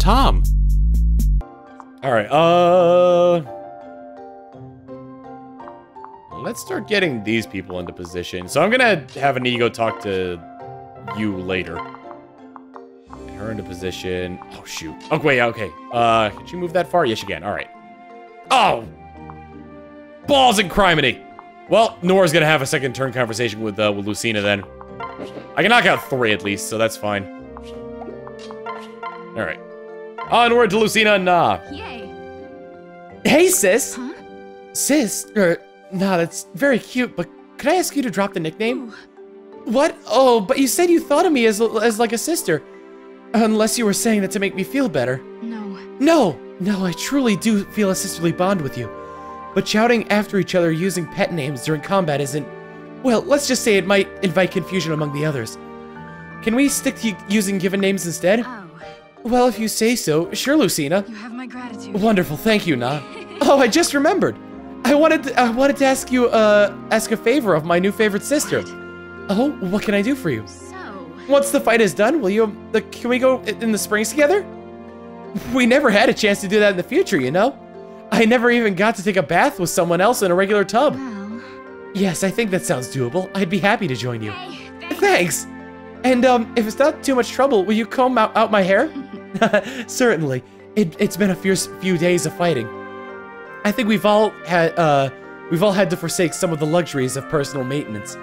Tom. Alright, let's start getting these people into position. So I'm gonna have Inigo talk to you later. Get her into position. Oh, shoot. Oh, wait, okay. Can she move that far? Yes, she can. Alright. Oh! Balls and criminy! Well, Nora's gonna have a second turn conversation with Lucina then. I can knock out 3 at least, so that's fine. Alright. Onward to Lucina and Nah. Yay. Hey, sis. Huh? Sis, nah, that's very cute, but could I ask you to drop the nickname? Ooh. What? Oh, but you said you thought of me as like a sister. Unless you were saying that to make me feel better. No. No, I truly do feel a sisterly bond with you. But shouting after each other using pet names during combat isn't... Well, let's just say it might invite confusion among the others. Can we stick to using given names instead? Oh. Well, if you say so. Sure, Lucina. You have my gratitude. Wonderful, thank you, Na. Oh, I just remembered. I wanted to ask you, ask a favor of my new favorite sister. Oh, what can I do for you? So... Once the fight is done, will you, can we go in the springs together? We never had a chance to do that in the future, you know? I never even got to take a bath with someone else in a regular tub. Well... Yes, I think that sounds doable. I'd be happy to join you. Hey, Thanks! And, if it's not too much trouble, will you comb out my hair? Certainly. It's been a few days of fighting. I think we've all had to forsake some of the luxuries of personal maintenance.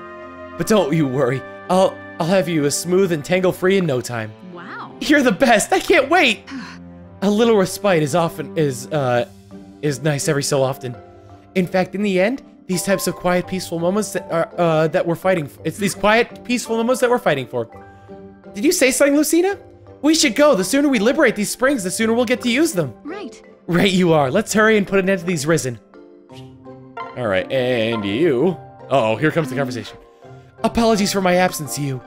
But don't you worry. I'll have you as smooth and tangle-free in no time. Wow. You're the best. I can't wait. A little respite is nice every so often. In fact, in the end, these types of quiet, peaceful moments that we're fighting for. It's these quiet, peaceful moments that we're fighting for. Did you say something, Lucina? We should go. The sooner we liberate these springs, the sooner we'll get to use them. Right. Right you are. Let's hurry and put an end to these risen. Alright, and you... Uh-oh, here comes the conversation. Apologies for my absence, you.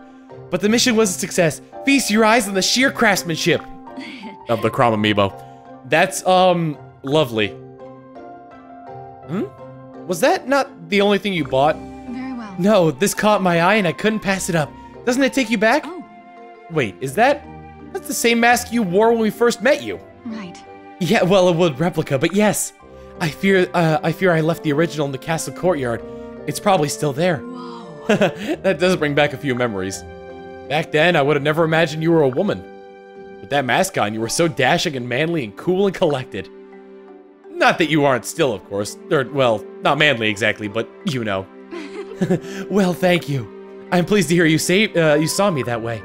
But the mission was a success. Feast your eyes on the sheer craftsmanship Of the Crom Amiibo. That's, lovely. Was that not the only thing you bought? Very well. No, this caught my eye and I couldn't pass it up. Doesn't it take you back? Oh. Wait, that's the same mask you wore when we first met you. Right. Yeah, well, a wood replica, but yes. I fear I left the original in the castle courtyard. It's probably still there. Whoa. That does bring back a few memories. Back then, I would have never imagined you were a woman. With that mask on, you were so dashing and manly and cool and collected. Not that you aren't still, of course. Or, well, not manly exactly, but you know. Well, thank you. I'm pleased to hear you say you saw me that way.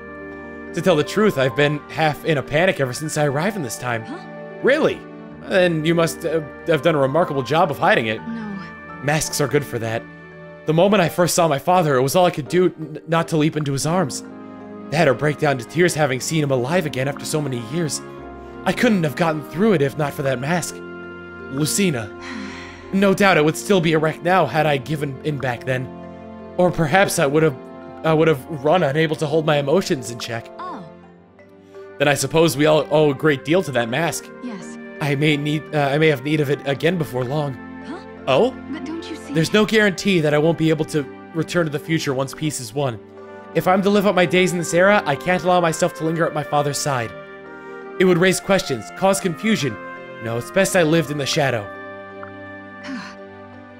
To tell the truth, I've been half in a panic ever since I arrived in this time. Huh? Really? Then you must have done a remarkable job of hiding it. No. Masks are good for that. The moment I first saw my father, it was all I could do not to leap into his arms. That or break down to tears having seen him alive again after so many years. I couldn't have gotten through it if not for that mask. Lucina. No doubt it would still be a wreck now had I given in back then. Or perhaps I would have run unable to hold my emotions in check. Oh. Then I suppose we all owe a great deal to that mask. Yes. I may have need of it again before long. Huh? Oh? But don't you see... There's no guarantee that I won't be able to return to the future once peace is won. If I'm to live out my days in this era, I can't allow myself to linger at my father's side. It would raise questions, cause confusion. No, it's best I lived in the shadow.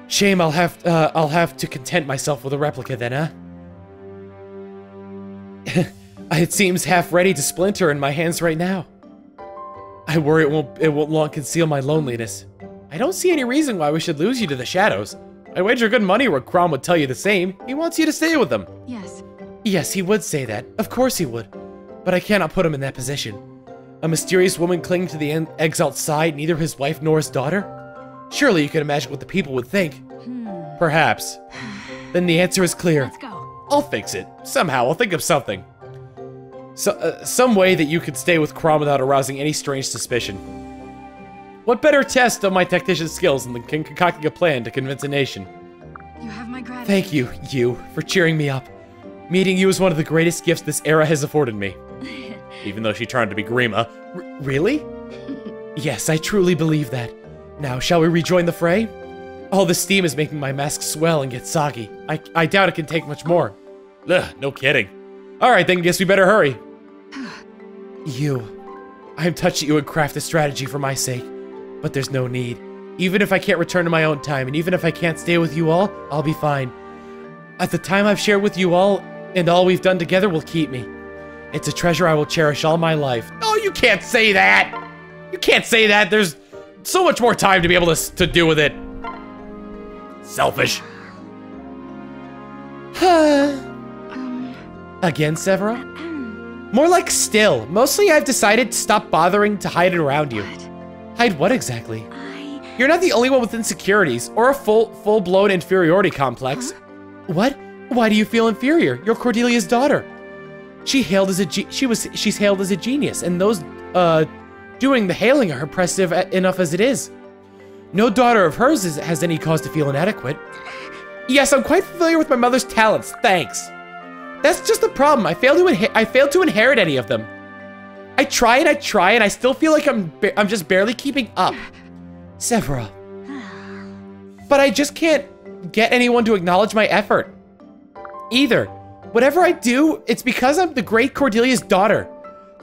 Shame I'll have to content myself with a replica then, huh? It seems half ready to splinter in my hands right now. I worry it won't long conceal my loneliness. I don't see any reason why we should lose you to the shadows. I wager good money where Crom would tell you the same. He wants you to stay with him. Yes. Yes, he would say that. Of course he would. But I cannot put him in that position. A mysterious woman clinging to the exile's side, neither his wife nor his daughter? Surely you can imagine what the people would think. Perhaps. Then the answer is clear. Let's go. I'll fix it. Somehow, I'll think of something. Some way that you could stay with Crom without arousing any strange suspicion. What better test of my tactician's skills than concocting a plan to convince a nation? You have my gratitude. Thank you, for cheering me up. Meeting you is one of the greatest gifts this era has afforded me. Even though she turned to be Grima. Really? Yes, I truly believe that. Now, shall we rejoin the fray? All the steam is making my mask swell and get soggy. I doubt it can take much more. Ugh, no kidding. Alright, then guess we better hurry. I'm touching you and craft a strategy for my sake, but there's no need. Even if I can't return to my own time, and even if I can't stay with you all, I'll be fine. At the time I've shared with you all, and all we've done together will keep me. It's a treasure I will cherish all my life. Oh, you can't say that! You can't say that! There's so much more time to be able to do with it. Selfish. Again, Severa? More like still. Mostly I've decided to stop bothering to hide it around you. Hide what exactly? You're not the only one with insecurities, or a full-blown inferiority complex. What? Why do you feel inferior? You're Cordelia's daughter. She's hailed as a genius, and those, doing the hailing are impressive enough as it is. No daughter of hers has any cause to feel inadequate. Yes, I'm quite familiar with my mother's talents, thanks. That's just the problem, I failed to inherit any of them. I try, and I still feel like I'm just barely keeping up. Severa. But I just can't get anyone to acknowledge my effort. Either. Whatever I do, it's because I'm the great Cordelia's daughter.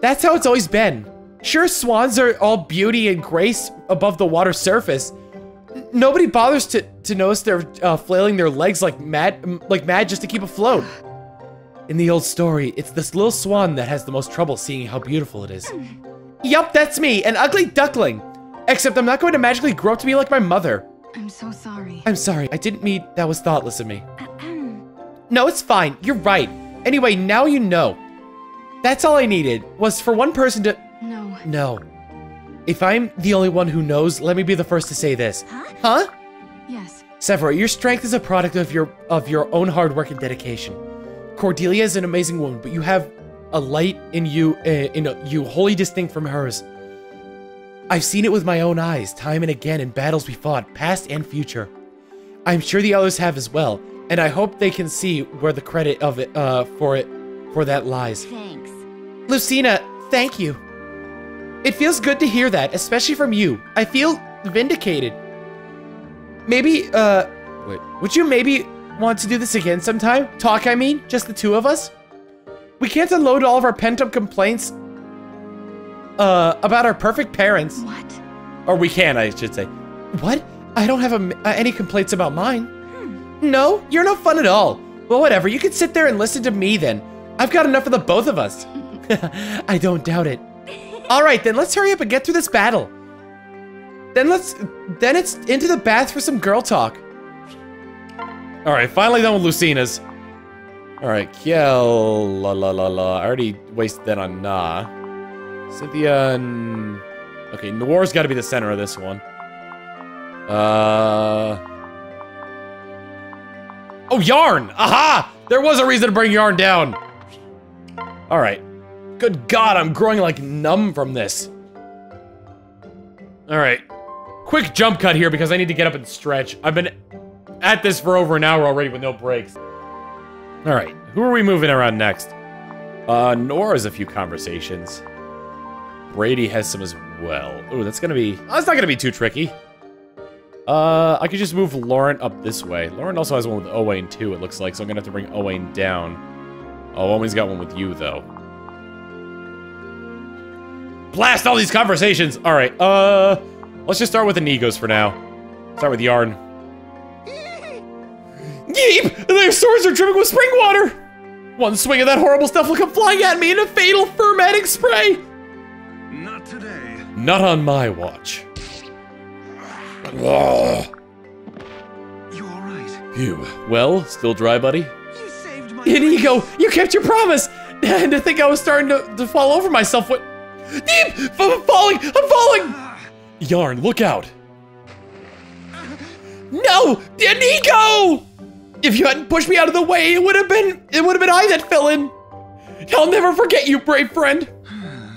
That's how it's always been. Sure, swans are all beauty and grace above the water's surface. Nobody bothers to notice they're flailing their legs like mad just to keep afloat. In the old story, it's this little swan that has the most trouble seeing how beautiful it is. Yup, that's me, an ugly duckling. Except I'm not going to magically grow up to be like my mother. I'm so sorry. I'm sorry, I didn't mean that was thoughtless of me. No, it's fine, you're right. Anyway, now you know. That's all I needed, was for one person to... No. If I'm the only one who knows, let me be the first to say this. Huh? Yes. Severa, your strength is a product of your own hard work and dedication. Cordelia is an amazing woman, but you have a light in you wholly distinct from hers. I've seen it with my own eyes, time and again in battles we fought, past and future. I'm sure the others have as well, and I hope they can see where the credit of it for that lies. Thanks. Lucina, thank you. It feels good to hear that, especially from you. I feel vindicated. Maybe, wait, would you maybe want to do this again sometime? Talk, I mean, just the two of us? We can't unload all of our pent-up complaints, about our perfect parents. What? Or we can, I should say. What? I don't have any complaints about mine. No, you're no fun at all. Well, whatever, you can sit there and listen to me then. I've got enough of the both of us. I don't doubt it. All right, then let's hurry up and get through this battle. Then it's into the bath for some girl talk. All right, finally done with Lucina's. All right, Kiel, I already wasted that on Na. Cynthia and... Okay, Noir's got to be the center of this one. Oh, Yarne! Aha! There was a reason to bring Yarne down. All right. Good God, I'm growing like numb from this. All right. Quick jump cut here because I need to get up and stretch. I've been at this for over an hour already with no breaks. All right, who are we moving around next? Nora has a few conversations. Brady has some as well. Ooh, that's not gonna be too tricky. I could just move Lauren up this way. Lauren also has one with Owain too, it looks like, so I'm gonna have to bring Owain down. Oh, Owain's got one with you, though. Blast all these conversations! Alright, let's just start with Inigo's for now. Start with Yarne. Yeep! Their swords are dripping with spring water! One swing of that horrible stuff will come flying at me in a fatal fermenting spray! Not today. Not on my watch. You alright? Phew. Well, still dry, buddy? You saved my Inigo, you kept your promise! And to think I was starting to fall over myself, what? Deep! I'm falling! I'm falling! Yarne, look out! No! Inigo! If you hadn't pushed me out of the way, it would have been I that fell in. I'll never forget you, brave friend.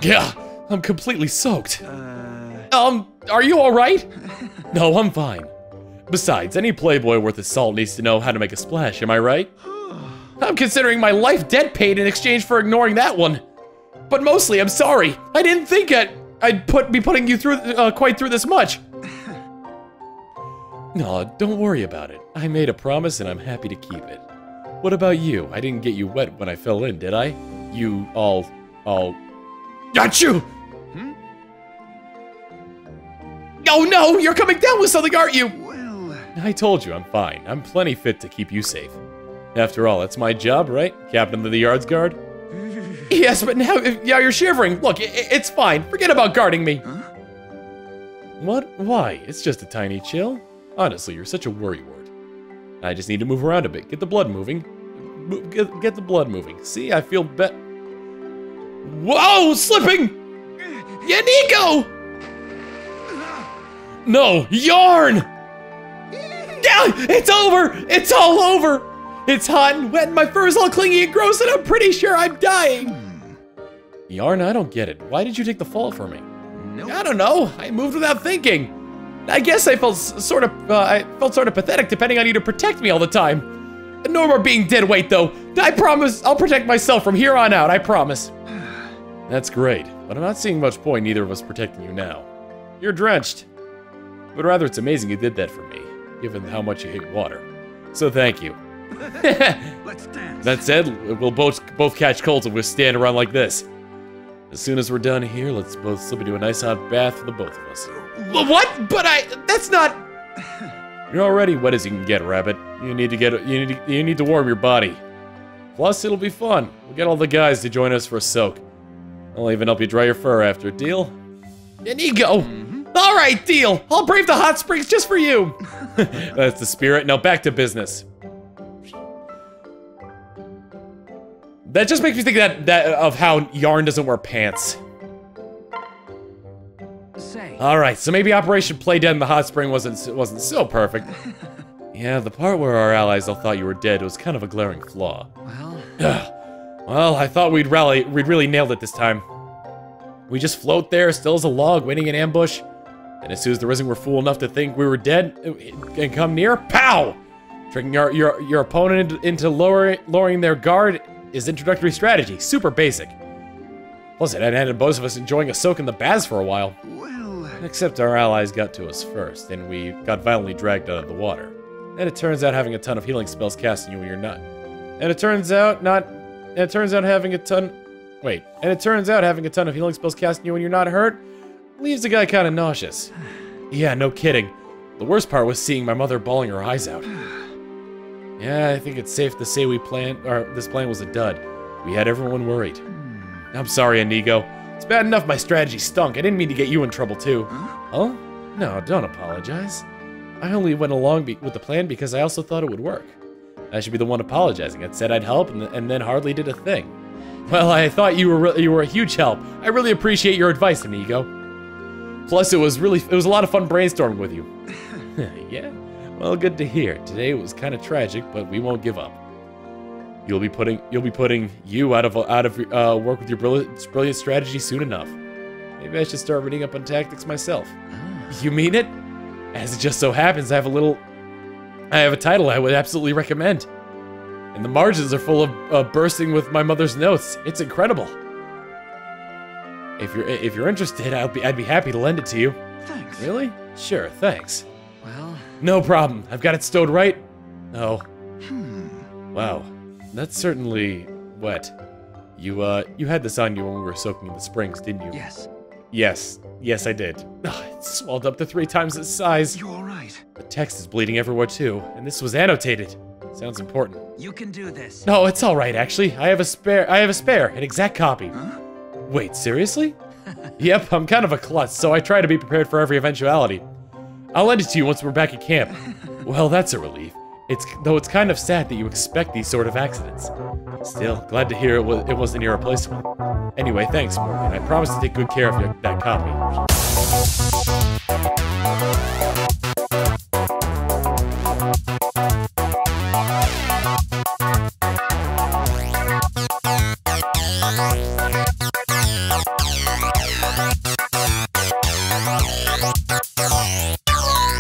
Yeah, I'm completely soaked. Are you all right? No, I'm fine. Besides, any playboy worth his salt needs to know how to make a splash, am I right? I'm considering my life debt paid in exchange for ignoring that one. But mostly, I'm sorry. I didn't think I'd be putting you through quite through this much. No, don't worry about it. I made a promise and I'm happy to keep it. What about you? I didn't get you wet when I fell in, did I? You all... Got you! Oh no, you're coming down with something, aren't you? Well, I told you I'm fine. I'm plenty fit to keep you safe. After all, that's my job, right? Captain of the Yard's Guard? Yes, but now you're shivering. Look, it's fine. Forget about guarding me. What? Why? It's just a tiny chill. Honestly, you're such a worrywart. I just need to move around a bit. Get the blood moving. Get the blood moving. See, I feel Whoa, slipping! Inigo! No, Yarne! Yeah, it's over! It's all over! It's hot and wet and my fur is all clingy and gross and I'm pretty sure I'm dying! Yarne, I don't get it. Why did you take the fall for me? nope. I don't know. I moved without thinking. I guess I felt sort of pathetic depending on you to protect me all the time. No more being dead weight though. I promise I'll protect myself from here on out, I promise. That's great, but I'm not seeing much point in either of us protecting you now. You're drenched. But rather, it's amazing you did that for me, given how much you hate water. So thank you. Let's dance. That said, we'll both catch colds if we stand around like this. As soon as we're done here, let's both slip into a nice hot bath for the both of us. What? But that's not... You're already wet as you can get, Rabbit. You need to warm your body. Plus, it'll be fun. We'll get all the guys to join us for a soak. I'll even help you dry your fur after, deal? Inigo! All right, deal. I'll brave the hot springs just for you. That's the spirit. Now back to business. That just makes me think that of how Yarne doesn't wear pants. Say. All right, so maybe Operation Play Dead in the hot spring wasn't so perfect. Yeah, the part where our allies all thought you were dead was kind of a glaring flaw. Well, Well, I thought we'd really nailed it this time. We just float there, still as a log, waiting in ambush. And as soon as the Risen were fool enough to think we were dead and come near, pow! Tricking your opponent into lowering their guard is introductory strategy, super basic. Plus, it had both of us enjoying a soak in the baths for a while. well. Except our allies got to us first, and we got violently dragged out of the water. And it turns out having a ton of healing spells cast on you when you're not. And it turns out having a ton of healing spells cast on you when you're not hurt leaves the guy kind of nauseous. Yeah, no kidding. The worst part was seeing my mother bawling her eyes out. Yeah, I think it's safe to say this plan was a dud. We had everyone worried. I'm sorry, Inigo. It's bad enough my strategy stunk. I didn't mean to get you in trouble too. Huh? No, don't apologize. I only went along with the plan because I also thought it would work. I should be the one apologizing. I said I'd help and then hardly did a thing. Well, I thought you were a huge help. I really appreciate your advice, Inigo. Plus, it was a lot of fun brainstorming with you. Yeah? Well, good to hear. Today was kind of tragic, but we won't give up. You'll be putting you out of work with your brilliant strategy soon enough. Maybe I should start reading up on tactics myself. You mean it? As it just so happens, I have a title I would absolutely recommend. And the margins are full of bursting with my mother's notes. It's incredible. If you're interested, I'd be happy to lend it to you. Thanks. Really? Sure, thanks. Well. No problem. I've got it stowed right. Oh. Wow. That's certainly wet. You had this on you when we were soaking in the springs, didn't you? Yes. Yes, I did. Ugh, it swelled up to 3 times its size. You're all right. The text is bleeding everywhere too, and this was annotated. Sounds important. You can do this. No, it's all right actually. I have a spare, an exact copy. Huh? Wait, seriously? Yep, I'm kind of a klutz, so I try to be prepared for every eventuality. I'll lend it to you once we're back at camp. Well, that's a relief. Though it's kind of sad that you expect these sort of accidents. Still, glad to hear it wasn't irreplaceable. Anyway, thanks, Morgan. I promise to take good care of that copy.